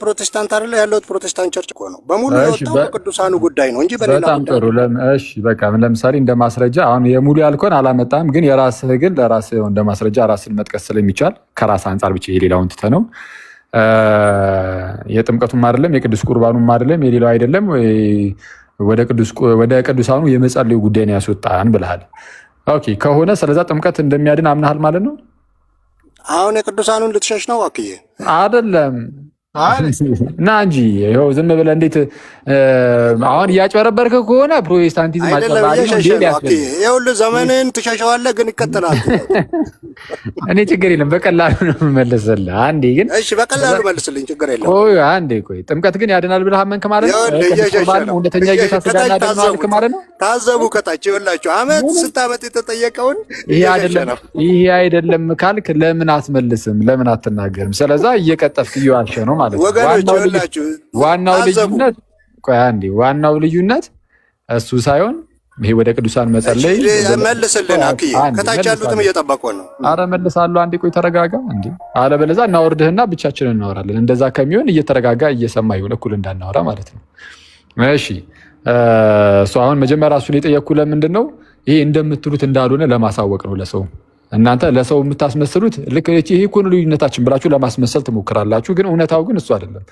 ፕሮቴስታንት አይደለ ያለሁት ፕሮቴስታንት ቸርች እኮ ነው። በሙሉ የወጣው በቅዱሳኑ ጉዳይ ነው እንጂ በሌላ በጣም ጥሩ። እሺ በቃ ለምሳሌ እንደ ማስረጃ አሁን የሙሉ ያልከውን አላመጣም፣ ግን የራስህ ግን ለራስህ እንደ ማስረጃ ራስን መጥቀስ ስለሚቻል ከራስ አንጻር ብቻ የሌላውን ትተህ ነው። የጥምቀቱም አይደለም የቅዱስ ቁርባኑም አይደለም የሌላው አይደለም ወደ ቅዱሳኑ የመጸለዩ ጉዳይ ነው ያስወጣን ብለሃል። ኦኬ ከሆነ ስለዛ ጥምቀት እንደሚያድን አምናሃል ማለት ነው። አሁን የቅዱሳኑን ልትሸሽ ነው አክዬ? አይደለም ና እንጂ ይኸው ዝም ብለህ እንዴት አሁን እያጭበረበርክ ከሆነ ፕሮቴስታንቲዝም ይኸውልህ ዘመንህን ትሸሸዋለህ፣ ግን ይከተላል። እኔ ችግር የለም በቀላሉ ነው የምመልስልህ። አንዴ ግን እሺ በቀላሉ መልስልኝ፣ ችግር የለም። ቆይ አንዴ ቆይ ጥምቀት ግን ያድናል ብለህ አመንክ ማለት ነው? እውነተኛ ጌታ ስጋና ደም አልክ ማለት ነው? ታዘቡ ከታች ይኸውላችሁ ስንት ዓመት የተጠየቀውን ይሄ አይደለም ካልክ ለምን አትመልስም? ለምን አትናገርም? ስለዛ እየቀጠፍክ እየዋሸህ ነው ማለት ነው። ዋናው ልዩነት እሱ ሳይሆን ይሄ ወደ ቅዱሳን መጸለይ መልስልን። ከታች ያሉትም እየጠበቁ ነው። አረ መልሳለሁ። አንዴ ቆይ ተረጋጋ። እንዴ አለበለዚያ እናወርድህና ብቻችንን እናወራለን። እንደዛ ከሚሆን እየተረጋጋ እየሰማ ይሁን እኩል እንዳናወራ ማለት ነው። እሺ እሱ አሁን መጀመሪያ እሱን የጠየቅኩ ለምንድን ነው? ይሄ እንደምትሉት እንዳልሆነ ለማሳወቅ ነው ለሰው እናንተ ለሰው የምታስመስሉት ልክ ይሄ እኮ ነው ልዩነታችን ብላችሁ ለማስመሰል ትሞክራላችሁ። ግን እውነታው ግን እሱ አይደለም።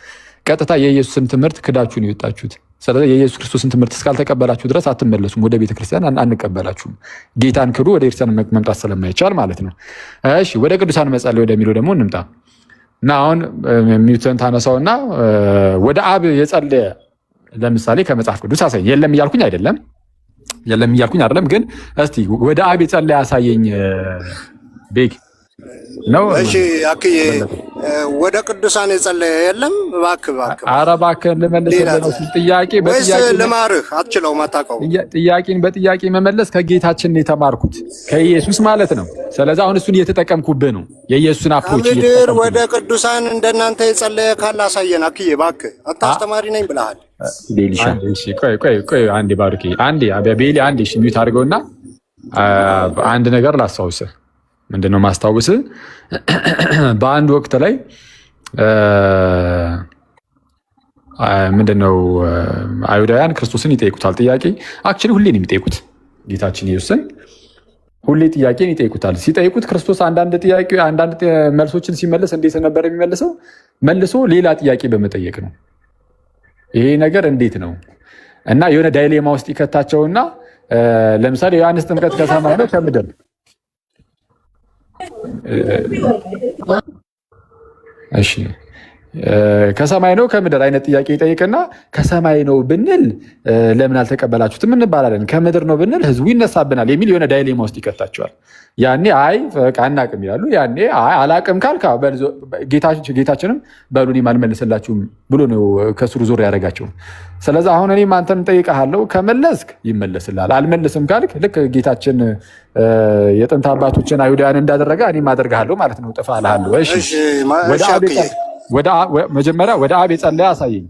ቀጥታ የኢየሱስን ትምህርት ክዳችሁ ነው የወጣችሁት። ስለዚህ የኢየሱስ ክርስቶስን ትምህርት እስካልተቀበላችሁ ድረስ አትመለሱም። ወደ ቤተክርስቲያን አንቀበላችሁም። ጌታን ክዱ ወደ ክርስቲያን መምጣት ስለማይቻል ማለት ነው። እሺ ወደ ቅዱሳን መጸለይ ወደሚለው ደግሞ እንምጣ እና አሁን ሚውተን ታነሳውና ወደ አብ የጸለየ ለምሳሌ ከመጽሐፍ ቅዱስ አሳይ። የለም እያልኩኝ አይደለም ግን እስቲ ወደ አብ የጸለየ አሳየኝ ቤግ ነው። እሺ አክዬ ወደ ቅዱሳን የጸለየ የለም? እባክህ ኧረ እባክህ ልመልስልህ ነው ጥያቄ በጥያቄ ልማርህ አትችለውም፣ አታውቀውም። ጥያቄን በጥያቄ መመለስ ከጌታችን የተማርኩት ከኢየሱስ ማለት ነው። ስለዚህ አሁን እሱን እየተጠቀምኩብህ ነው። የኢየሱስን አፕሮች ምድር ወደ ቅዱሳን እንደናንተ የጸለየ ካለ አሳየን አክዬ እባክህ። አስተማሪ ነኝ ብለሃል። ቆይ አንዴ ባሩኬ አንዴ ቤሊ አንዴ ሚዩት አድርገውና አንድ ነገር ላስታውስህ። ምንድነው ማስታወስህ? በአንድ ወቅት ላይ ምንድነው አይሁዳውያን ክርስቶስን ይጠይቁታል ጥያቄ። አክቹዋሊ ሁሌ ነው የሚጠይቁት ጌታችን ኢየሱስን ሁሌ ጥያቄን ይጠይቁታል። ሲጠይቁት ክርስቶስ አንዳንድ መልሶችን ሲመልስ እንዴት ነበር የሚመልሰው? መልሶ ሌላ ጥያቄ በመጠየቅ ነው። ይሄ ነገር እንዴት ነው? እና የሆነ ዳይሌማ ውስጥ ይከታቸውና ለምሳሌ ዮሐንስ ጥምቀት ከሰማይ ነው ከምድር? እሺ ከሰማይ ነው ከምድር አይነት ጥያቄ ይጠይቅና ከሰማይ ነው ብንል ለምን አልተቀበላችሁትም እንባላለን፣ ከምድር ነው ብንል ህዝቡ ይነሳብናል የሚል የሆነ ዳይሌማ ውስጥ ይከታቸዋል። ያኔ አይ አናቅም ይላሉ። ያኔ አይ አላቅም ካልካ ጌታችንም በሉ እኔም አልመልስላችሁም ብሎ ነው ከስሩ ዞር ያደረጋቸው። ስለዚህ አሁን እኔም አንተን ጠይቀሃለሁ፣ ከመለስክ ይመለስልሃል፣ አልመልስም ካልክ ልክ ጌታችን የጥንት አባቶችን አይሁዳውያን እንዳደረገ እኔም አደርግሃለሁ ማለት ነው፣ እጥፋልሃለሁ። እሺ መጀመሪያ ወደ አብ የጸለየ አሳየኝ።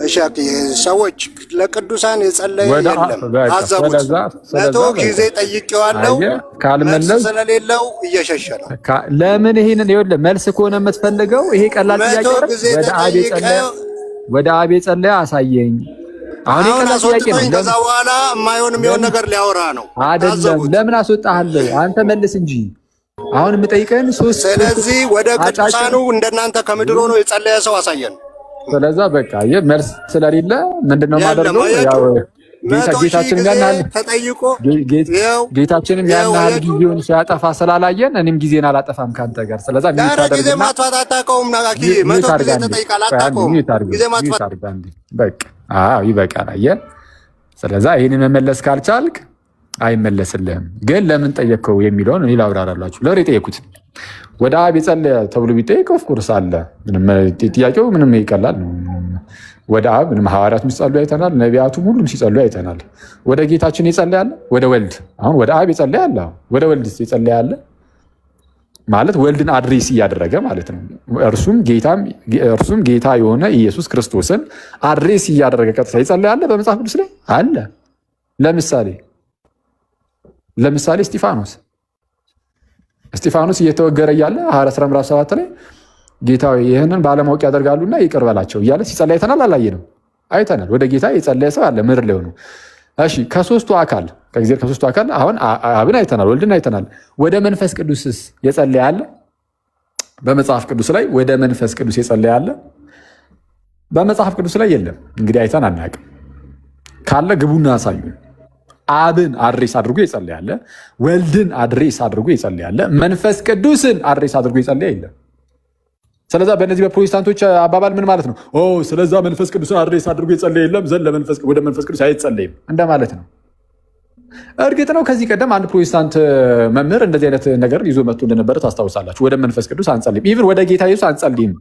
እሺ ሰዎች ለቅዱሳን የጸለየ የለም አዘቡት። መቶ ጊዜ ጠይቄዋለሁ፣ ካልመለስ ስለሌለው እየሸሸ ነው። ለምን ይሄንን ይኸውልህ መልስ ከሆነ የምትፈልገው ይሄ ቀላል ጥያቄ ወደ አብ የጸለየ አሳየኝ። አሁን ቀላል ጥያቄ ነው። ከዛ በኋላ የማይሆን የሚሆን ነገር ሊያወራ ነው አይደለም። ለምን አስወጣሃለሁ? አንተ መልስ እንጂ አሁን የምጠይቀን ሶስት። ስለዚህ ወደ ቅዱሳኑ እንደናንተ ከምድር ሆኖ የጸለየ ሰው አሳየን። ስለዛ በቃ መልስ ስለሌለ ምንድነው ማደርገው? ያው ጌታችንን ያናል ተጠይቆ ጌታችንን ያናል ጊዜውን ሲያጠፋ ስላላየን እኔም ጊዜን አላጠፋም ካንተ ጋር። ስለዛ ጊዜ ማጥፋት አታውቀውም ናቂ መቶ ጊዜ ተጠይቃል አታውቀውም ጊዜ ማጥፋት በቃ ይበቃል። አየህ። ስለዛ ይሄንን መመለስ ካልቻልክ አይመለስልህም። ግን ለምን ጠየቅከው የሚለውን እኔ ላብራራላችሁ። ለወሬ ጠየቁት ወደ አብ የጸለየ ተብሎ ቢጠየቅ ኦፍኮርስ አለ። ጥያቄው ምንም ይቀላል። ወደ አብ ምንም ሐዋርያት ሲጸልዩ አይተናል። ነቢያቱም ሁሉም ሲጸልዩ አይተናል። ወደ ጌታችን የጸለየ አለ፣ ወደ ወልድ አሁን ወደ አብ የጸለየ አለ፣ ወደ ወልድ የጸለየ አለ ማለት ወልድን አድሬስ እያደረገ ማለት ነው። እርሱም ጌታ የሆነ ኢየሱስ ክርስቶስን አድሬስ እያደረገ ቀጥታ የጸለየ አለ በመጽሐፍ ቅዱስ ላይ አለ። ለምሳሌ እስጢፋኖስ እየተወገረ እያለ ሐዋርያት ሥራ ምዕራፍ 7 ላይ ጌታ ይህንን ባለማወቅ ያደርጋሉና ይቅር በላቸው እያለ ሲጸልይ አይተናል አላየንም? አይተናል። ወደ ጌታ የጸለየ ሰው አለ ምድር ላይ ሆኖ። እሺ ከሶስቱ አካል አሁን አብን አይተናል፣ ወልድን አይተናል። ወደ መንፈስ ቅዱስስ የጸለየ አለ? በመጽሐፍ ቅዱስ ላይ ወደ መንፈስ ቅዱስ የጸለየ አለ? በመጽሐፍ ቅዱስ ላይ የለም። እንግዲህ አይተን አናውቅም። ካለ ግቡና አሳዩ። አብን አድሬስ አድርጎ የጸለያለ፣ ወልድን አድሬስ አድርጎ የጸለያለ፣ መንፈስ ቅዱስን አድሬስ አድርጎ የጸለየ የለም። ስለዛ በእነዚህ በፕሮቴስታንቶች አባባል ምን ማለት ነው? ስለዛ መንፈስ ቅዱስን አድሬስ አድርጎ የጸለየ የለም ዘንድ ወደ መንፈስ ቅዱስ አይጸለይም እንደማለት ነው። እርግጥ ነው ከዚህ ቀደም አንድ ፕሮቴስታንት መምህር እንደዚህ አይነት ነገር ይዞ መጥቶ እንደነበረ ታስታውሳላችሁ። ወደ መንፈስ ቅዱስ አንጸልይም፣ ኢቭን ወደ ጌታ ኢየሱስ አንጸልይም፣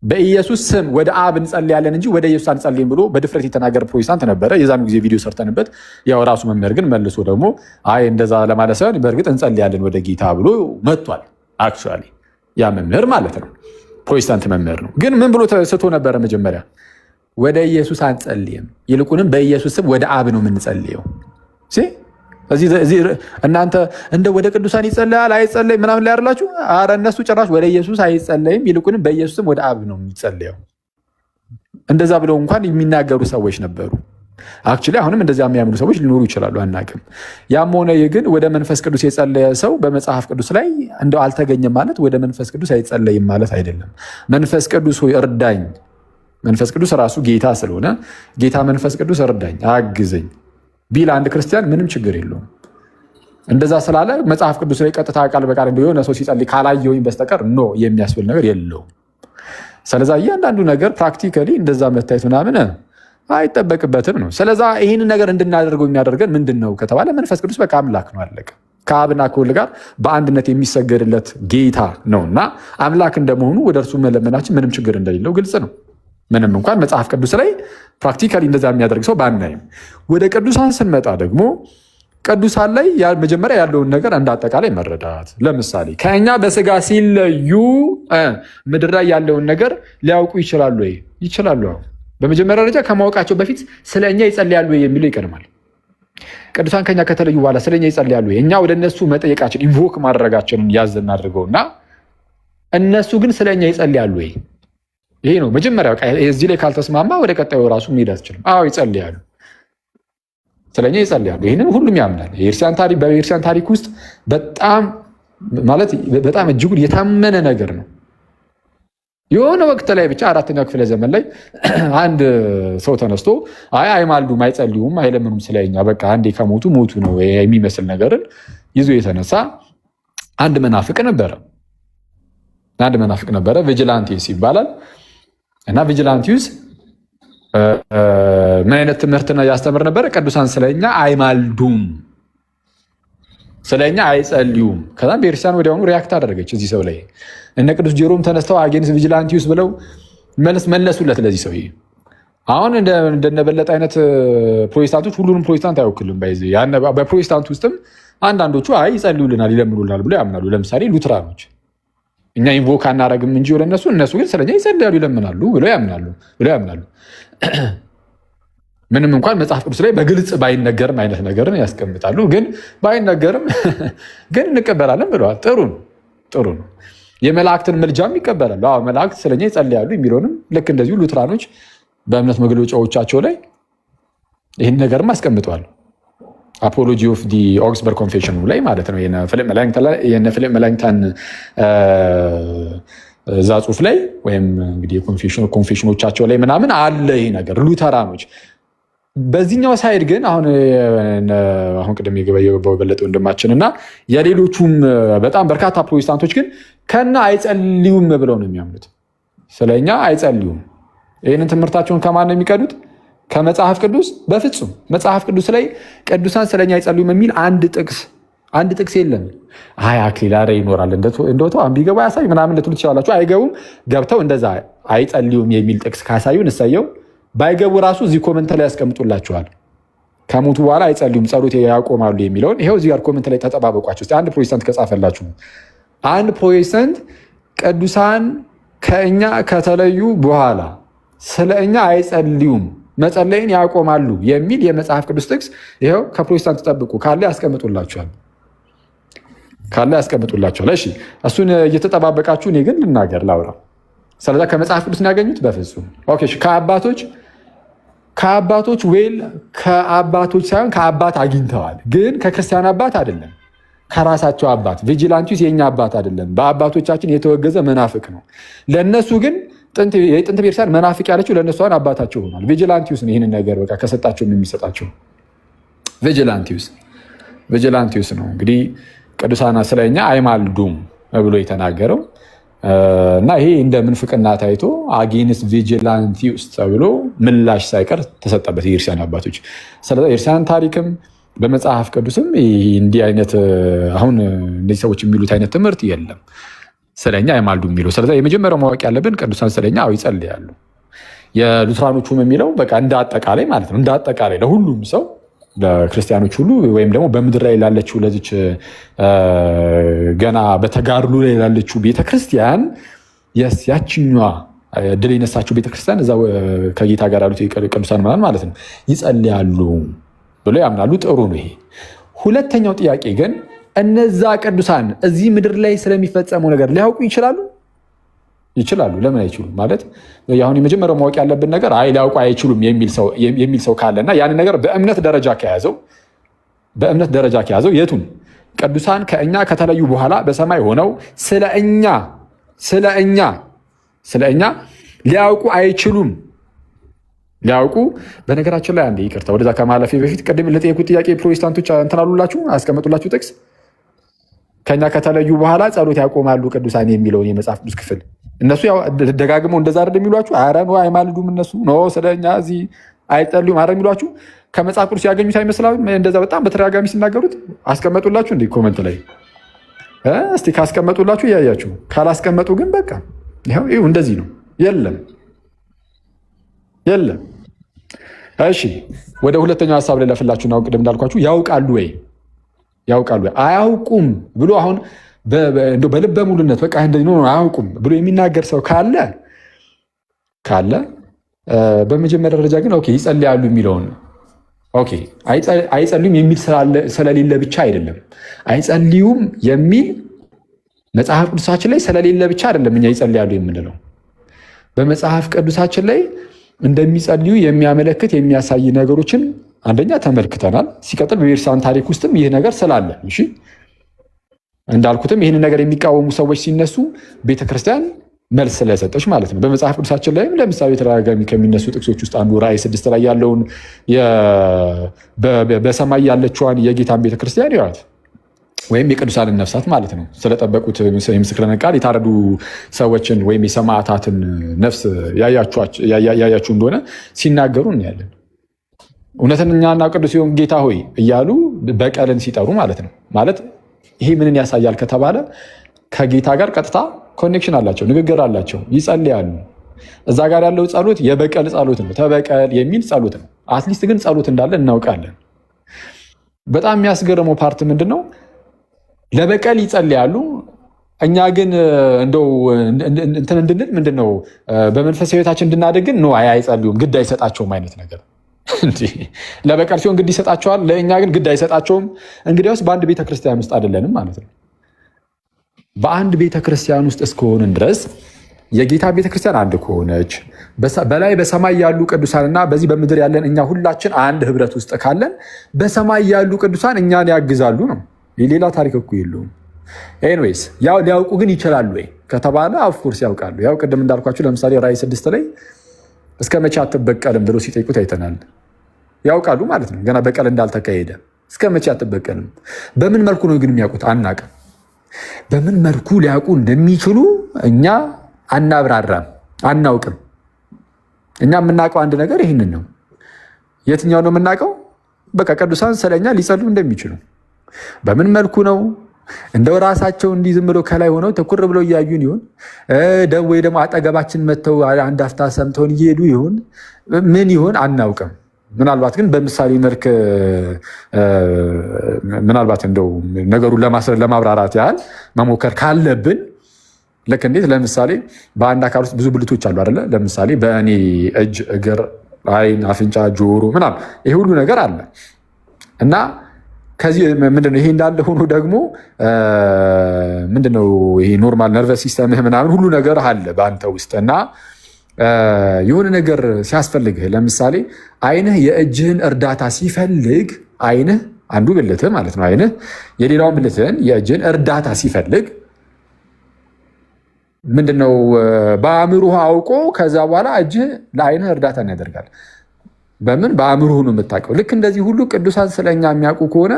በኢየሱስ ስም ወደ አብ እንጸልያለን እንጂ ወደ ኢየሱስ አንጸልይም ብሎ በድፍረት የተናገረ ፕሮቴስታንት ነበረ። የዛኑ ጊዜ ቪዲዮ ሰርተንበት፣ ያው ራሱ መምህር ግን መልሶ ደግሞ አይ እንደዛ ለማለት ሳይሆን በእርግጥ እንጸልያለን ወደ ጌታ ብሎ መጥቷል። አክቹዋሊ ያ መምህር ማለት ነው ፕሮቴስታንት መምህር ነው። ግን ምን ብሎ ስቶ ነበረ? መጀመሪያ ወደ ኢየሱስ አንጸልይም፣ ይልቁንም በኢየሱስ ስም ወደ አብ ነው የምንጸልየው። እናንተ እንደ ወደ ቅዱሳን ይጸለያል አይጸለይም ምናምን ላይ አይደላችሁ? ኧረ እነሱ ጭራሽ ወደ ኢየሱስ አይጸለይም ይልቁንም በኢየሱስም ወደ አብ ነው የሚጸለየው። እንደዛ ብለው እንኳን የሚናገሩ ሰዎች ነበሩ። አክቹዋሊ አሁንም እንደዚያ የሚያምኑ ሰዎች ሊኖሩ ይችላሉ፣ አናውቅም። ያም ሆነ ግን ወደ መንፈስ ቅዱስ የጸለየ ሰው በመጽሐፍ ቅዱስ ላይ እንደው አልተገኘም ማለት ወደ መንፈስ ቅዱስ አይጸለይም ማለት አይደለም። መንፈስ ቅዱስ ሆይ እርዳኝ፣ መንፈስ ቅዱስ ራሱ ጌታ ስለሆነ ጌታ መንፈስ ቅዱስ እርዳኝ አግዘኝ ቢል አንድ ክርስቲያን ምንም ችግር የለውም። እንደዛ ስላለ መጽሐፍ ቅዱስ ላይ ቀጥታ ቃል በቃል እንደሆነ ሰው ሲጸልይ ካላየውኝ በስተቀር ኖ የሚያስብል ነገር የለውም። ስለዛ እያንዳንዱ ነገር ፕራክቲካሊ እንደዛ መታየት ምናምን አይጠበቅበትም ነው። ስለዛ ይህንን ነገር እንድናደርገው የሚያደርገን ምንድን ነው ከተባለ መንፈስ ቅዱስ በቃ አምላክ ነው፣ አለቀ። ከአብና ከወልድ ጋር በአንድነት የሚሰገድለት ጌታ ነውና አምላክ እንደመሆኑ ወደ እርሱ መለመናችን ምንም ችግር እንደሌለው ግልጽ ነው። ምንም እንኳን መጽሐፍ ቅዱስ ላይ ፕራክቲካሊ እንደዛ የሚያደርግ ሰው ባናይም፣ ወደ ቅዱሳን ስንመጣ ደግሞ ቅዱሳን ላይ መጀመሪያ ያለውን ነገር እንዳጠቃላይ መረዳት። ለምሳሌ ከእኛ በስጋ ሲለዩ ምድር ላይ ያለውን ነገር ሊያውቁ ይችላሉ ወይ? ይችላሉ። በመጀመሪያ ደረጃ ከማወቃቸው በፊት ስለ እኛ ይጸልያሉ ወይ የሚለው ይቀድማል። ቅዱሳን ከኛ ከተለዩ በኋላ ስለ እኛ ይጸልያሉ ወይ? እኛ ወደ እነሱ መጠየቃችን ኢንቮክ ማድረጋችንን ያዝ እናድርገውና እነሱ ግን ስለ እኛ ይጸልያሉ ወይ? ይሄ ነው መጀመሪያ። እዚህ ላይ ካልተስማማ ወደ ቀጣዩ ራሱ መሄድ አትችልም። አዎ ይጸልያሉ፣ ስለኛ ይጸልያሉ። ይህንን ሁሉም ያምናል። በቤተክርስቲያን ታሪክ ውስጥ በጣም እጅጉን የታመነ ነገር ነው። የሆነ ወቅት ላይ ብቻ 4ኛው ክፍለ ዘመን ላይ አንድ ሰው ተነስቶ አይማልዱም፣ አይጸልዩም፣ አይለምኑም ስለኛ በቃ አንዴ ከሞቱ ሞቱ ነው የሚመስል ነገርን ይዞ የተነሳ አንድ መናፍቅ ነበረ። ቪጂላንቲስ ይባላል። እና ቪጂላንቲስ ምን አይነት ትምህርትና ያስተምር ነበረ? ቅዱሳን ስለኛ አይማልዱም፣ ስለኛ አይጸልዩም። ከዛም ቤተክርስቲያን ወዲያውኑ ሪያክት አደረገች እዚህ ሰው ላይ። እነ ቅዱስ ጄሮም ተነስተው አጌንስ ቪጂላንቲስ ብለው መለሱለት ለዚህ ሰው። አሁን እንደነበለጠ አይነት ፕሮቴስታንቶች ሁሉንም ፕሮቴስታንት አይወክልም። በፕሮቴስታንት ውስጥም አንዳንዶቹ ይጸልዩልናል፣ ይለምኑልናል ብለው ያምናሉ። ለምሳሌ ሉትራኖች እኛ ኢንቮክ አናረግም እንጂ ወደ እነሱ ግን ስለኛ ይጸልያሉ፣ ይለምናሉ ብለው ያምናሉ። ምንም እንኳን መጽሐፍ ቅዱስ ላይ በግልጽ ባይነገርም አይነት ነገርን ያስቀምጣሉ። ግን ባይነገርም ግን እንቀበላለን ብለዋል። ጥሩ ነው። የመላእክትን ምልጃም ይቀበላሉ። መላእክት ስለኛ ይጸልያሉ የሚለውንም ልክ እንደዚሁ ሉትራኖች በእምነት መግለጫዎቻቸው ላይ ይህን ነገርም አስቀምጠዋል። አፖሎጂ ኦፍ ዲ ኦክስበርግ ኮንፌሽኑ ላይ ማለት ነው። የነ ፊሊፕ መላንክታን እዛ ጽሁፍ ላይ ወይም እንግዲህ ኮንፌሽኖቻቸው ላይ ምናምን አለ ይህ ነገር ሉተራኖች። በዚህኛው ሳይድ ግን አሁን ቅድም የገባው በለጠ ወንድማችን እና የሌሎቹም በጣም በርካታ ፕሮቴስታንቶች ግን ከና አይጸልዩም ብለው ነው የሚያምኑት። ስለኛ አይጸልዩም። ይህንን ትምህርታቸውን ከማን ነው የሚቀዱት? ከመጽሐፍ ቅዱስ። በፍጹም መጽሐፍ ቅዱስ ላይ ቅዱሳን ስለኛ አይጸልዩም የሚል አንድ ጥቅስ የለም። አክሊል ኧረ ይኖራል እንደው ቢገባ ያሳይ ምናምን ልትሉ ትችላላችሁ። አይገቡም። ገብተው እንደዛ አይጸልዩም የሚል ጥቅስ ካሳዩን እሰየው። ባይገቡ ራሱ እዚህ ኮመንት ላይ ያስቀምጡላችኋል። ከሞቱ በኋላ አይጸልዩም ጸሎት ያቆማሉ የሚለውን ይኸው እዚህ ጋር ኮመንት ላይ ተጠባበቋቸው። አንድ ፕሮቴስታንት ከጻፈላችሁ አንድ ፕሮቴስታንት ቅዱሳን ከእኛ ከተለዩ በኋላ ስለ እኛ አይጸልዩም መጸለይን ያቆማሉ የሚል የመጽሐፍ ቅዱስ ጥቅስ ይኸው ከፕሮቴስታንት ጠብቁ ካለ ያስቀምጡላችኋል። ካለ ያስቀምጡላቸዋል። እሺ እሱን እየተጠባበቃችሁ እኔ ግን ልናገር ላውራ። ስለዛ ከመጽሐፍ ቅዱስ ነው ያገኙት? በፍጹም ኦኬ። ከአባቶች ወይል ከአባቶች ሳይሆን ከአባት አግኝተዋል፣ ግን ከክርስቲያን አባት አይደለም፣ ከራሳቸው አባት። ቪጂላንቲዩስ የኛ አባት አይደለም፣ በአባቶቻችን የተወገዘ መናፍቅ ነው። ለእነሱ ግን የጥንት ቤተክርስቲያን መናፍቅ ያለችው ለእነሷን አባታቸው ሆኗል። ቪጂላንቲዩስ ነው ይህንን ነገር በቃ ከሰጣቸውም የሚሰጣቸው ቪጂላንቲዩስ ነው። እንግዲህ ቅዱሳን ስለኛ አይማልዱም ብሎ የተናገረው እና ይሄ እንደ ምንፍቅና ታይቶ አጌንስት ቪጂላንቲዩስ ተብሎ ምላሽ ሳይቀር ተሰጠበት የክርስቲያን አባቶች። ስለዚ የክርስቲያን ታሪክም በመጽሐፍ ቅዱስም እንዲህ አይነት አሁን እነዚህ ሰዎች የሚሉት አይነት ትምህርት የለም፣ ስለኛ አይማልዱ የሚለው። ስለዚ የመጀመሪያው ማወቅ ያለብን ቅዱሳን ስለኛ ይጸልያሉ። የሉትራኖቹም የሚለው በቃ እንደ አጠቃላይ ማለት ነው፣ እንደ አጠቃላይ ለሁሉም ሰው ለክርስቲያኖች ሁሉ ወይም ደግሞ በምድር ላይ ላለችው ለዚች ገና በተጋድሎ ላይ ላለችው ቤተክርስቲያን ያችኛዋ ድል የነሳችው ቤተክርስቲያን እዛ ከጌታ ጋር ያሉት ቅዱሳን ማለት ነው ይጸልያሉ ብሎ ያምናሉ። ጥሩ ነው ይሄ። ሁለተኛው ጥያቄ ግን እነዛ ቅዱሳን እዚህ ምድር ላይ ስለሚፈጸመው ነገር ሊያውቁ ይችላሉ? ይችላሉ። ለምን አይችሉም? ማለት አሁን የመጀመሪያው ማወቅ ያለብን ነገር አይ ሊያውቁ አይችሉም የሚል ሰው ካለና ያንን ነገር በእምነት ደረጃ ከያዘው የቱን ቅዱሳን ከእኛ ከተለዩ በኋላ በሰማይ ሆነው ስለ እኛ ሊያውቁ አይችሉም። ሊያውቁ በነገራችን ላይ አንዴ ይቅርታ፣ ወደዛ ከማለፌ በፊት ቅድም ለጠየቁት ጥያቄ ፕሮቴስታንቶች እንትን አሉላችሁ አስቀምጡላችሁ ጥቅስ ከኛ ከተለዩ በኋላ ጸሎት ያቆማሉ ቅዱሳን የሚለውን የመጽሐፍ ቅዱስ ክፍል እነሱ ደጋግመው እንደዛ አይደል የሚሏችሁ? ኧረ ነው አይማልዱም እነሱ ነው ስለኛ እዚህ አይጸልዩም አይደል የሚሏችሁ? ከመጽሐፍ ቅዱስ ያገኙት አይመስላም? እንደዛ በጣም በተደጋጋሚ ሲናገሩት አስቀመጡላችሁ እንዴ? ኮመንት ላይ እስቲ ካስቀመጡላችሁ እያያችሁ፣ ካላስቀመጡ ግን በቃ ይኸው እንደዚህ ነው። የለም። እሺ ወደ ሁለተኛው ሀሳብ ላይ ለፍላችሁ ነው። ቅድም እንዳልኳችሁ ያውቃሉ ወይ አያውቁም ብሎ አሁን በልበ ሙሉነት በቃ እንደዚህ ነው አያውቁም ብሎ የሚናገር ሰው ካለ በመጀመሪያ ደረጃ ግን ኦኬ ይጸልያሉ የሚለውን ኦኬ አይጸልዩም የሚል ስለሌለ ብቻ አይደለም። አይጸልዩም የሚል መጽሐፍ ቅዱሳችን ላይ ስለሌለ ብቻ አይደለም እኛ ይጸልያሉ የምንለው። በመጽሐፍ ቅዱሳችን ላይ እንደሚጸልዩ የሚያመለክት የሚያሳይ ነገሮችን አንደኛ ተመልክተናል። ሲቀጥል በቤተክርስቲያን ታሪክ ውስጥም ይህ ነገር ስላለ እሺ፣ እንዳልኩትም ይህንን ነገር የሚቃወሙ ሰዎች ሲነሱ ቤተክርስቲያን መልስ ስለሰጠች ማለት ነው። በመጽሐፍ ቅዱሳችን ላይም ለምሳሌ ተደጋጋሚ ከሚነሱ ጥቅሶች ውስጥ አንዱ ራእይ 6 ላይ ያለውን በሰማይ ያለችዋን የጌታን ቤተክርስቲያን ይዋት ወይም የቅዱሳንን ነፍሳት ማለት ነው ስለጠበቁት የምስክርነት ቃል የታረዱ ሰዎችን ወይም የሰማዕታትን ነፍስ ያያችሁ እንደሆነ ሲናገሩ እናያለን። እውነተኛና ቅዱስ ሲሆን ጌታ ሆይ እያሉ በቀልን ሲጠሩ ማለት ነው። ማለት ይሄ ምንን ያሳያል ከተባለ ከጌታ ጋር ቀጥታ ኮኔክሽን አላቸው፣ ንግግር አላቸው፣ ይጸልያሉ። እዛ ጋር ያለው ጸሎት የበቀል ጸሎት ነው፣ ተበቀል የሚል ጸሎት ነው። አትሊስት ግን ጸሎት እንዳለ እናውቃለን። በጣም የሚያስገርመው ፓርት ምንድን ነው? ለበቀል ይጸልያሉ። እኛ ግን እንደው እንትን እንድንል ምንድን ነው በመንፈሳዊ ሕይወታችን እንድናደግን ነው አይጸልዩም፣ ግድ አይሰጣቸውም አይነት ነገር ለበቀል ሲሆን ግድ ይሰጣቸዋል፣ ለእኛ ግን ግድ አይሰጣቸውም። እንግዲያውስ በአንድ ቤተክርስቲያን ውስጥ አይደለንም ማለት ነው። በአንድ ቤተክርስቲያን ውስጥ እስከሆንን ድረስ የጌታ ቤተክርስቲያን አንድ ከሆነች በላይ በሰማይ ያሉ ቅዱሳንና በዚህ በምድር ያለን እኛ ሁላችን አንድ ህብረት ውስጥ ካለን በሰማይ ያሉ ቅዱሳን እኛን ያግዛሉ ነው። የሌላ ታሪክ እኮ የለውም። ኤኒዌይስ ያው ሊያውቁ ግን ይችላሉ ወይ ከተባለ ኦፍኮርስ ያውቃሉ። ያው ቅድም እንዳልኳችሁ ለምሳሌ ራእይ 6 ላይ እስከ መቼ አትበቀልም ብሎ ሲጠይቁት አይተናል። ያውቃሉ ማለት ነው፣ ገና በቀል እንዳልተካሄደ። እስከ መቼ አትበቀልም? በምን መልኩ ነው ግን የሚያውቁት? አናውቅም። በምን መልኩ ሊያውቁ እንደሚችሉ እኛ አናብራራም፣ አናውቅም። እኛ የምናውቀው አንድ ነገር ይህንን ነው። የትኛው ነው የምናውቀው? በቃ ቅዱሳን ስለኛ ሊጸልዩ እንደሚችሉ። በምን መልኩ ነው? እንደው ራሳቸው እንዲህ ዝም ብሎ ከላይ ሆነው ትኩር ብለው እያዩን ይሁን ወይ ደግሞ አጠገባችን መጥተው አንድ አፍታ ሰምተውን እየሄዱ ይሁን ምን ይሁን አናውቅም። ምናልባት ግን በምሳሌ መልክ ምናልባት እንደው ነገሩን ለማብራራት ያህል መሞከር ካለብን ልክ እንዴት ለምሳሌ በአንድ አካል ውስጥ ብዙ ብልቶች አሉ አይደለ? ለምሳሌ በእኔ እጅ፣ እግር፣ አይን፣ አፍንጫ፣ ጆሮ ምናምን ይሄ ሁሉ ነገር አለ እና ከዚህ ምንድነው ይሄ እንዳለ ሆኖ ደግሞ ምንድነው ይሄ ኖርማል ነርቨስ ሲስተምህ ምናምን ሁሉ ነገር አለ በአንተ ውስጥ እና የሆነ ነገር ሲያስፈልግህ፣ ለምሳሌ አይንህ የእጅህን እርዳታ ሲፈልግ፣ አይንህ አንዱ ብልትህ ማለት ነው፣ አይንህ የሌላውን ብልትህን የእጅህን እርዳታ ሲፈልግ ምንድነው በአእምሮህ አውቆ ከዛ በኋላ እጅህ ለአይንህ እርዳታ ያደርጋል። በምን በአእምሮህ ነው የምታውቀው። ልክ እንደዚህ ሁሉ ቅዱሳን ስለኛ የሚያውቁ ከሆነ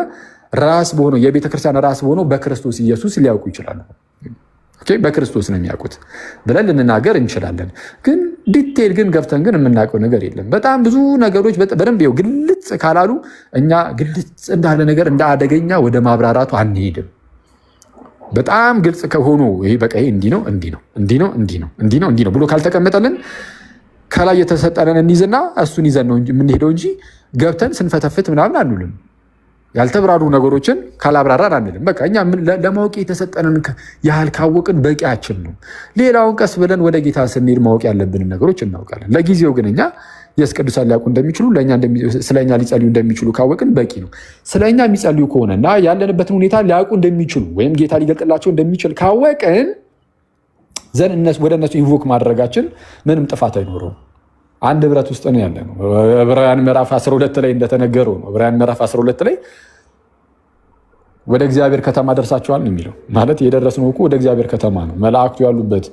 ራስ በሆነው የቤተክርስቲያን ራስ በሆነው በክርስቶስ ኢየሱስ ሊያውቁ ይችላሉ። በክርስቶስ ነው የሚያውቁት ብለን ልንናገር እንችላለን። ግን ዲቴል ግን ገብተን ግን የምናውቀው ነገር የለም። በጣም ብዙ ነገሮች በደንብ ግልጽ ካላሉ እኛ ግልጽ እንዳለ ነገር እንደ አደገኛ ወደ ማብራራቱ አንሄድም። በጣም ግልጽ ከሆኑ ይሄ በቃ ይሄ እንዲህ ነው እንዲህ ነው እንዲህ ነው እንዲህ ነው እንዲህ ነው እንዲህ ነው ብሎ ካልተቀመጠልን ከላይ የተሰጠንን እንይዝና እሱን ይዘን ነው የምንሄደው እንጂ ገብተን ስንፈተፍት ምናምን አንውልም። ያልተብራሩ ነገሮችን ካላብራራን አንልም። በቃ እኛ ለማወቅ የተሰጠንን ያህል ካወቅን በቂያችን ነው። ሌላውን ቀስ ብለን ወደ ጌታ ስንሄድ ማወቅ ያለብንን ነገሮች እናውቃለን። ለጊዜው ግን እኛ የስ ቅዱሳን ሊያውቁ እንደሚችሉ ስለኛ ሊጸልዩ እንደሚችሉ ካወቅን በቂ ነው። ስለኛ የሚጸልዩ ከሆነና ያለንበትን ሁኔታ ሊያውቁ እንደሚችሉ ወይም ጌታ ሊገልጥላቸው እንደሚችል ካወቅን ዘንድ ወደ እነሱ ኢንቮክ ማድረጋችን ምንም ጥፋት አይኖረውም። አንድ ህብረት ውስጥ ነው ያለ ነው። ዕብራውያን ምዕራፍ 12 ላይ እንደተነገረው ነው። ዕብራውያን ምዕራፍ 12 ላይ ወደ እግዚአብሔር ከተማ ደርሳችኋል ነው የሚለው። ማለት የደረስነው እኮ ወደ እግዚአብሔር ከተማ ነው። መላእክቱ ያሉበት፣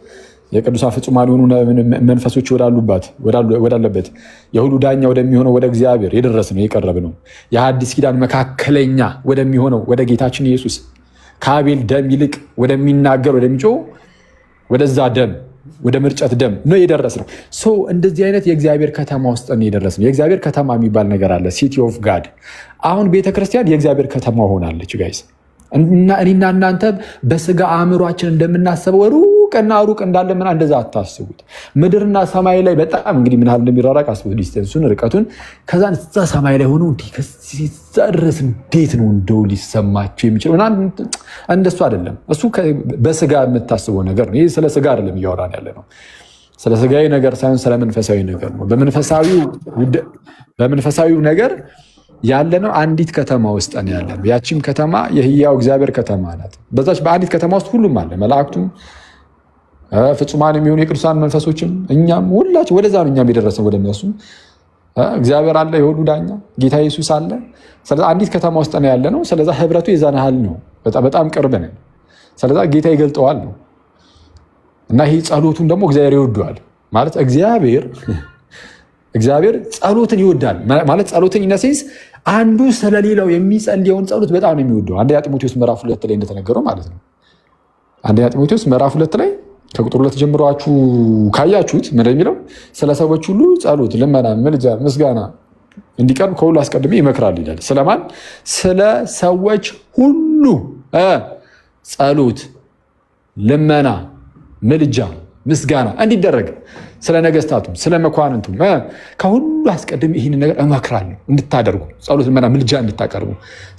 የቅዱሳን ፍጹማን የሆኑ መንፈሶች ወዳለበት፣ የሁሉ ዳኛ ወደሚሆነው ወደ እግዚአብሔር የደረስነው የቀረብነው፣ የሐዲስ ኪዳን መካከለኛ ወደሚሆነው ወደ ጌታችን ኢየሱስ ከአቤል ደም ይልቅ ወደሚናገር ወደሚጮህ ወደዛ ደም ወደ ምርጨት ደም ነው የደረስነው። እንደዚህ አይነት የእግዚአብሔር ከተማ ውስጥ ነው የደረስነው። የእግዚአብሔር ከተማ የሚባል ነገር አለ፣ ሲቲ ኦፍ ጋድ። አሁን ቤተክርስቲያን የእግዚአብሔር ከተማ ሆናለች ጋይስ። እና እኔና እናንተ በስጋ አእምሯችን እንደምናስበው ሩቅና ሩቅ እንዳለ ምና እንደዛ አታስቡት። ምድርና ሰማይ ላይ በጣም እንግዲህ ምን ያህል እንደሚራራቅ አስቡት፣ ዲስቴንሱን ርቀቱን። ከዛ እዛ ሰማይ ላይ ሆኖ እንዲህ ከዛ ድረስ እንዴት ነው እንደው ሊሰማቸው የሚችለው? እንደሱ አይደለም። እሱ በስጋ የምታስበው ነገር ነው። ይህ ስለ ስጋ አይደለም እያወራን ያለ ነው። ስለ ስጋዊ ነገር ሳይሆን ስለ መንፈሳዊ ነገር ነው። በመንፈሳዊው ነገር ያለነው አንዲት ከተማ ውስጥ ነው ያለነው። ያቺም ከተማ የሕያው እግዚአብሔር ከተማ ናት። በዛች በአንዲት ከተማ ውስጥ ሁሉም አለ፣ መላእክቱም ፍጹማን የሚሆኑ የቅዱሳን መንፈሶችም እኛም ሁላችን ወደዛ ነው እኛም የደረስነው ወደ እነሱ። እግዚአብር አለ፣ የሁሉ ዳኛ ጌታ ኢየሱስ አለ። ስለዛ አንዲት ከተማ ውስጥ ነው ያለነው። ስለዛ ህብረቱ የዛን ያህል ነው፣ በጣም ቅርብ ነን። ስለዛ ጌታ ይገልጠዋል ነው እና ይህ ጸሎቱን ደግሞ እግዚአብሔር ይወደዋል ማለት እግዚአብሔር ጸሎትን ይወዳል ማለት ጸሎትን ኢነሴንስ አንዱ ስለሌላው የሚጸልየውን ጸሎት በጣም ነው የሚወደው። አንደኛ ጢሞቴዎስ ምዕራፍ 2 ላይ እንደተነገረው ማለት ነው። አንደኛ ጢሞቴዎስ ምዕራፍ 2 ላይ ከቁጥር 2 ጀምራችሁ ካያችሁት ምን የሚለው ስለ ሰዎች ሁሉ ጸሎት፣ ልመና፣ ምልጃ፣ ምስጋና እንዲቀርብ ከሁሉ አስቀድሜ ይመክራል ይላል። ስለማን? ስለ ሰዎች ሁሉ ጸሎት፣ ልመና፣ ምልጃ፣ ምስጋና እንዲደረግ፣ ስለ ነገስታቱም ስለ መኳንንቱም ከሁሉ አስቀድሜ ይህንን ነገር እመክራለሁ እንድታደርጉ፣ ጸሎት፣ ልመና፣ ምልጃ እንድታቀርቡ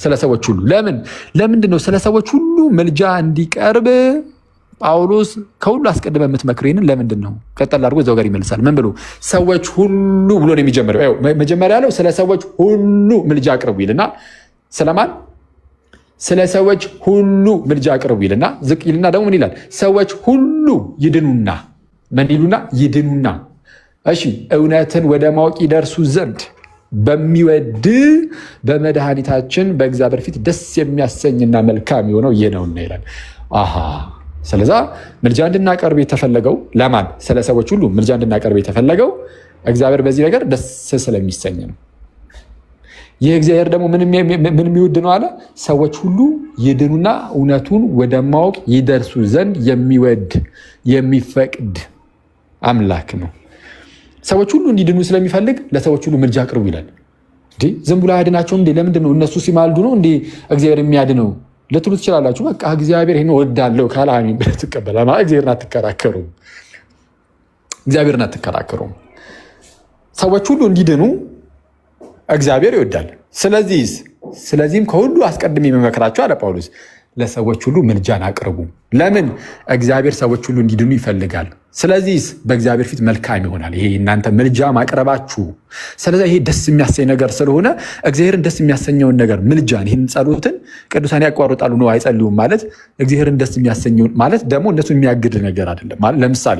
ስለ ሰዎች ሁሉ። ለምንድን ነው ስለ ሰዎች ሁሉ ምልጃ እንዲቀርብ ጳውሎስ ከሁሉ አስቀድመ የምትመክር? ይህንን ለምንድን ነው? ቀጠል አድርጎ እዛው ጋር ይመልሳል። ምን ብሎ? ሰዎች ሁሉ ብሎ ነው የሚጀምረው። መጀመሪያ ያለው ስለ ሰዎች ሁሉ ምልጃ አቅርቡ ይልና ስለማን? ስለ ሰዎች ሁሉ ምልጃ አቅርቡ ይልና ዝቅ ይልና ደግሞ ምን ይላል? ሰዎች ሁሉ ይድኑና ምን ይሉና? ይድኑና። እሺ እውነትን ወደ ማወቅ ይደርሱ ዘንድ በሚወድ በመድኃኒታችን በእግዚአብሔር ፊት ደስ የሚያሰኝና መልካም የሆነው ይህ ነውና ይላል። ስለዛ ምልጃ እንድናቀርብ የተፈለገው ለማን? ስለ ሰዎች ሁሉ ምልጃ እንድናቀርብ የተፈለገው እግዚአብሔር በዚህ ነገር ደስ ስለሚሰኝ ነው። ይህ እግዚአብሔር ደግሞ ምን የሚወድ ነው አለ? ሰዎች ሁሉ ይድኑና እውነቱን ወደ ማወቅ ይደርሱ ዘንድ የሚወድ የሚፈቅድ አምላክ ነው። ሰዎች ሁሉ እንዲድኑ ስለሚፈልግ ለሰዎች ሁሉ ምልጃ አቅርቡ ይላል። ዝም ብሎ አያድናቸውም እንዴ? ለምንድን ነው እነሱ ሲማልዱ ነው እንዴ እግዚአብሔር የሚያድነው ልትሉ ትችላላችሁ። በቃ እግዚአብሔር ይሄን ወዳለው ካለ አሜን ብለህ ትቀበላለህ። እግዚአብሔርን አትከራከሩም። ሰዎች ሁሉ እንዲድኑ እግዚአብሔር ይወዳል። ስለዚህም ከሁሉ አስቀድሜ የምመክራቸው አለ ጳውሎስ፣ ለሰዎች ሁሉ ምልጃን አቅርቡ። ለምን? እግዚአብሔር ሰዎች ሁሉ እንዲድኑ ይፈልጋል። ስለዚህ በእግዚአብሔር ፊት መልካም ይሆናል ይሄ እናንተ ምልጃ ማቅረባችሁ። ስለዚህ ይሄ ደስ የሚያሰኝ ነገር ስለሆነ እግዚአብሔርን ደስ የሚያሰኘውን ነገር ምልጃን፣ ይህን ጸሎትን ቅዱሳን ያቋርጣሉ ነው አይጸልዩም ማለት እግዚአብሔርን ደስ የሚያሰኘውን ማለት ደግሞ እነሱ የሚያግድ ነገር አይደለም ማለት። ለምሳሌ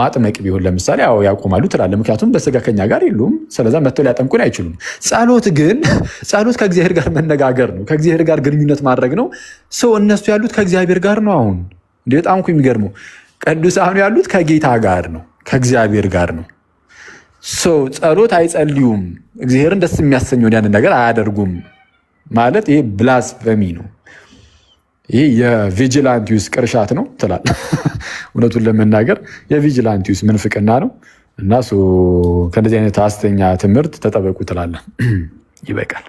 ማጥመቅ ቢሆን ለምሳሌ ያቆማሉ ትላለ፣ ምክንያቱም በስጋ ከኛ ጋር የሉም፣ ስለዛ መጥተው ሊያጠምቁን አይችሉም። ጸሎት ግን ጸሎት ከእግዚአብሔር ጋር መነጋገር ነው፣ ከእግዚአብሔር ጋር ግንኙነት ማድረግ ነው። ሰው እነሱ ያሉት ከእግዚአብሔር ጋር ነው። አሁን እንደ በጣም እኮ የሚገርመው ቅዱሳኑ ያሉት ከጌታ ጋር ነው፣ ከእግዚአብሔር ጋር ነው። ጸሎት አይጸልዩም፣ እግዚአብሔርን ደስ የሚያሰኘውን ያንን ነገር አያደርጉም ማለት ይሄ ብላስፈሚ ነው። ይሄ የቪጂላንቲዩስ ቅርሻት ነው ትላል። እውነቱን ለመናገር የቪጂላንቲዩስ ምንፍቅና ነው። እና ከእንደዚህ አይነት ሐሰተኛ ትምህርት ተጠበቁ ትላለ። ይበቃል።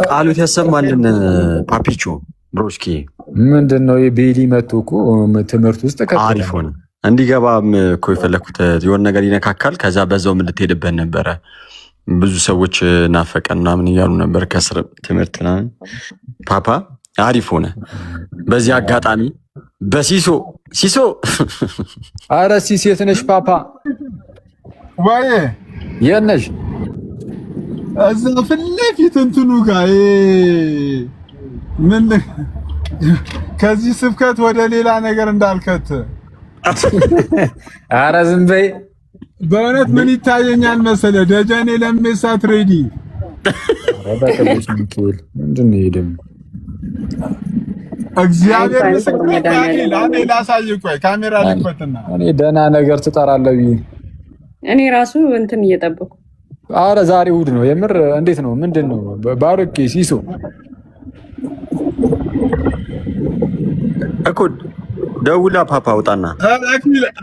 ቃሉት ያሰማልን። ፓፒቾ ብሮስኪ ምንድን ነው ቤሊ መቶ እኮ ትምህርት ውስጥ አሪፍ ሆነ እንዲገባም እኮ የፈለኩት የሆነ ነገር ይነካካል። ከዛ በዛውም እንድትሄድበት ነበረ። ብዙ ሰዎች ናፈቀን ምናምን እያሉ ነበር ከስር ትምህርት ምናምን። ፓፓ አሪፍ ሆነ። በዚህ አጋጣሚ በሲሶ አረ ሲስ የት ነሽ ፓፓ? ወይ የት ነሽ? እዛ ፊት ለፊት እንትኑ ጋር ምን ከዚህ ስብከት ወደ ሌላ ነገር እንዳልከት። አረ ዝም በይ። በእውነት ምን ይታየኛል መሰለ ደጀኔ ለሜሳ ትሬዲ ምንድን ነው ደግሞ እግዚአብሔር ምስክር ለኔ ላሳይ። ቆይ ካሜራ ልክፈትና እኔ ደህና ነገር ትጠራለህ። እኔ ራሱ እንትን እየጠበኩ አረ ዛሬ እሑድ ነው የምር። እንዴት ነው ምንድን ነው ባሮኬ ሲሶ እኮ ደውላ ፓፓ ውጣና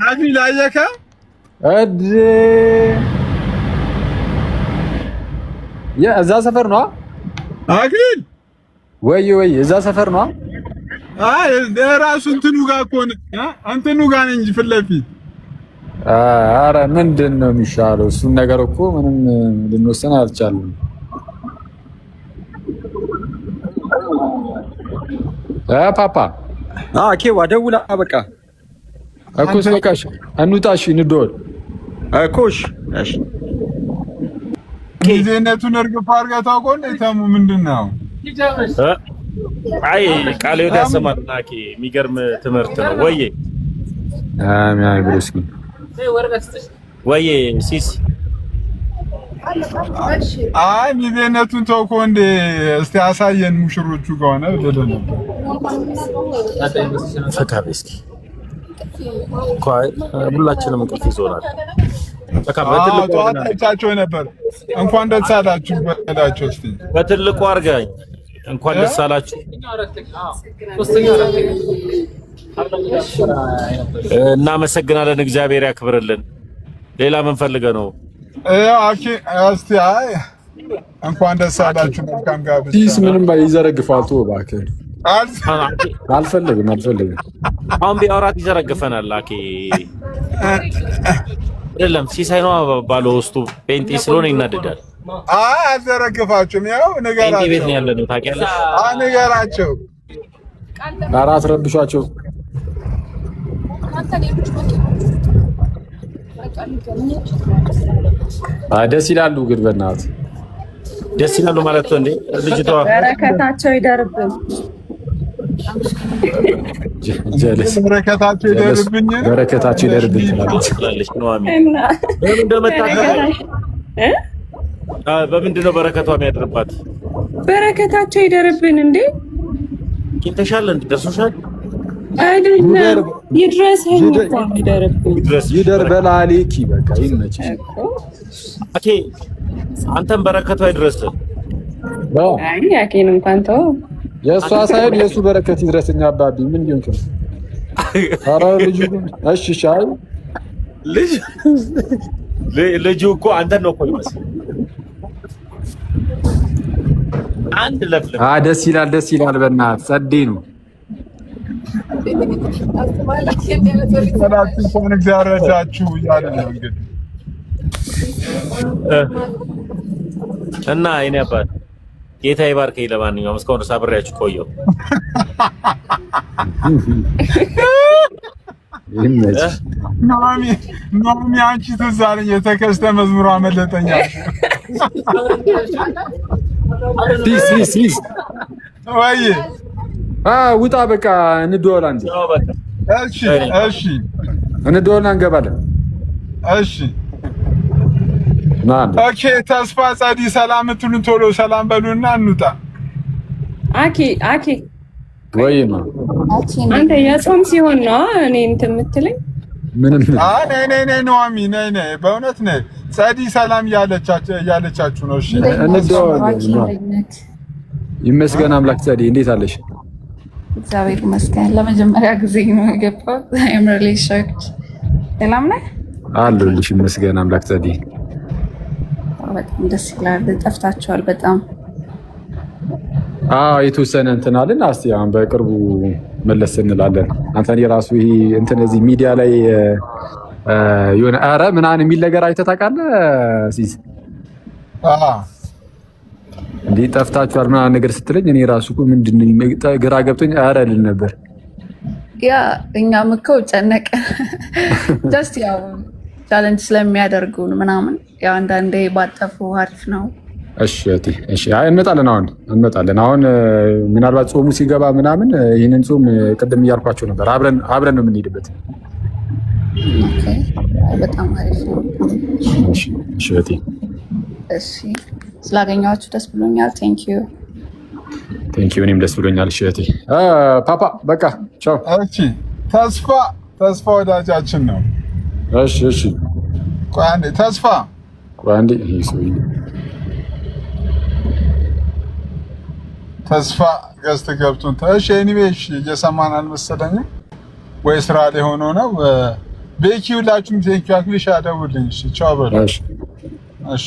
አክሊል አየከ እዛ ሰፈር ነው አክሊል ወይ እዛ ሰፈር ነው። አይ ራሱ እንትኑ ጋር እኮ እንትኑ ጋር ነኝ ፊት ለፊት። አረ ምንድን ነው የሚሻለው? እሱን ነገር እኮ ምንም ልንወስን አልቻለም። ፓፓ ኬዋ ደውላ በቃ እኮ በቃሽ፣ እንውጣሽ፣ እንደወል እኮሽ እሺ። ጊዜነቱን እርግፍ አድርገህ ታውቀው እንደ ተሙ ምንድን ነው? አይ ቃለ ሕይወት ያሰማልና የሚገርም ትምህርት ነው። ወይዬ አሜን ብሩስኪ ወይዬ ሲስ አይ ጊዜነቱን ተውኮ እንደ እስቲ አሳየን ሙሽሮቹ ከሆነ ደደ ነበር ፈካቤ እስኪ ሁላችንም እንቅልፍ ይዞናል። ጠዋታቸው ነበር። እንኳን ደስ አላችሁ በላቸው እስቲ በትልቁ አድርገኝ እንኳን ደስ አላችሁ። እናመሰግናለን። እግዚአብሔር ያክብርልን። ሌላ ምን ፈልገህ ነው? እስቲ አይ እንኳን ደስ አላችሁ። መልካም ጋብቻ። ዲስ ምንም ይዘረግፋል። ተው እባክህ። አልፈልግም። አሁን ቢያወራት ይዘረግፈናል። አይደለም ሲሳይ ነው ባለው ውስጡ ጴንጤ ስለሆነ ይናደዳል። አልዘረግፋችሁም። ያው ንገራቸው። ጴንጤ ቤት ነው ያለነው ታውቂያለሽ። ንገራቸው። ኧረ አትረብሿቸው። ደስ ይላሉ ግን በእናትህ ደስ ይላሉ ማለት ነው እንዴ? ልጅቷ በረከታቸው ይደርብን። በረከታቸው ይደርብን ትላለች። በምንድን ነው በረከቷ የሚያድርባት? በረከታቸው ይደርብን እንዴ? ቂንተሻል እንዴ? ደርሶሻል አይደለም? ይድረሰኝ እኮ ይደርብን። ይደር በላሊኪ በቃ ይመችሽ። አንተም በረከቷ ይድረስልን። አይ ያኬን እንኳን ተው። የእሷ ሳይሆን የእሱ በረከት ይድረስኛ። አባቢ ምን ሊሆን ይችላል? ኧረ ልጁ እሺ ሻይ ልጁ እኮ አንተን ነው እኮ ይመስል አንድ ለፍልፍ። ደስ ይላል። በእናትህ ጸዴ ነው። ሰላም እግዚአብሔር ረዳችሁ እያለ ነው እንግዲህ እና የእኔ አባት ጌታ ይባርከኝ። ለማንኛውም እስካሁን ሳብሬያችሁ ቆየሁ። ኖሚ አንቺ ትዝ አለኝ የተከስተ መዝሙር አመለጠኛ። ወይ ውጣ በቃ እንደወላ እንዴ። እሺ እንደወላ እንገባለን። እሺ ኦኬ። ተስፋ ጸዲ ሰላም ትሉን ቶሎ ሰላም በሉና እንውጣ። አኬ ወይ ነው አንተ የጾም ሲሆን ነው እኔ እንትን የምትለኝ? ምንም ነይ ኖሚ ነይ። በእውነት ነይ። ጸዲ ሰላም ያለቻችሁ ነው። እሺ ይመስገን አምላክ። ጸዲ እንዴት አለሽ? እግዚአብሔር ይመስገን። ለመጀመሪያ ጊዜ ነው የገባሁት። I'm really shocked። ሰላም ነህ? አለሁልሽ። ይመስገን አምላክ። ጸዲ በጣም ደስ ይላል። ጠፍታችኋል በጣም። የተወሰነ እንትን አለን። እስኪ አሁን በቅርቡ መለስ እንላለን። አንተን የራሱ ይሄ እንትን እዚህ ሚዲያ ላይ የሆነ ኧረ ምናምን የሚል ነገር አይተህ ታውቃለህ? ሲስ እንዴ ጠፍታችኋል ምናምን ነገር ስትለኝ እኔ ራሱ እኮ ምንድን ነው ግራ ገብቶኝ ኧረ ልል ነበር። ያ እኛም እኮ ጨነቀ ጀስት ያው ቻሌንጅ ስለሚያደርጉን ምናምን ያው አንዳንዴ ባጠፉ አሪፍ ነው። እሺ እንመጣለን። አሁን ምናልባት ጾሙ ሲገባ ምናምን ይህንን ጾም ቅድም እያልኳቸው ነበር አብረን ነው የምንሄድበት። በጣም አሪፍ ነው። እሺ ስላገኘኋችሁ ደስ ብሎኛል። ቴንክ ዩ። እኔም ደስ ብሎኛል። ፓፓ በቃ ቻው። እሺ ተስፋ ወዳጃችን ነው። እሺ ቆይ አንዴ ተስፋ ተስፋ ገዝት ገብቶን እሺ። ኤኒዌይ እየሰማን አልመሰለኝም ወይ ስራ ላይ ሆኖ ነው። ቤኪ ሁላችሁም ቴንኪው። አክሊሻ ደውልልኝ። እሺ ቻው በሉ። እሺ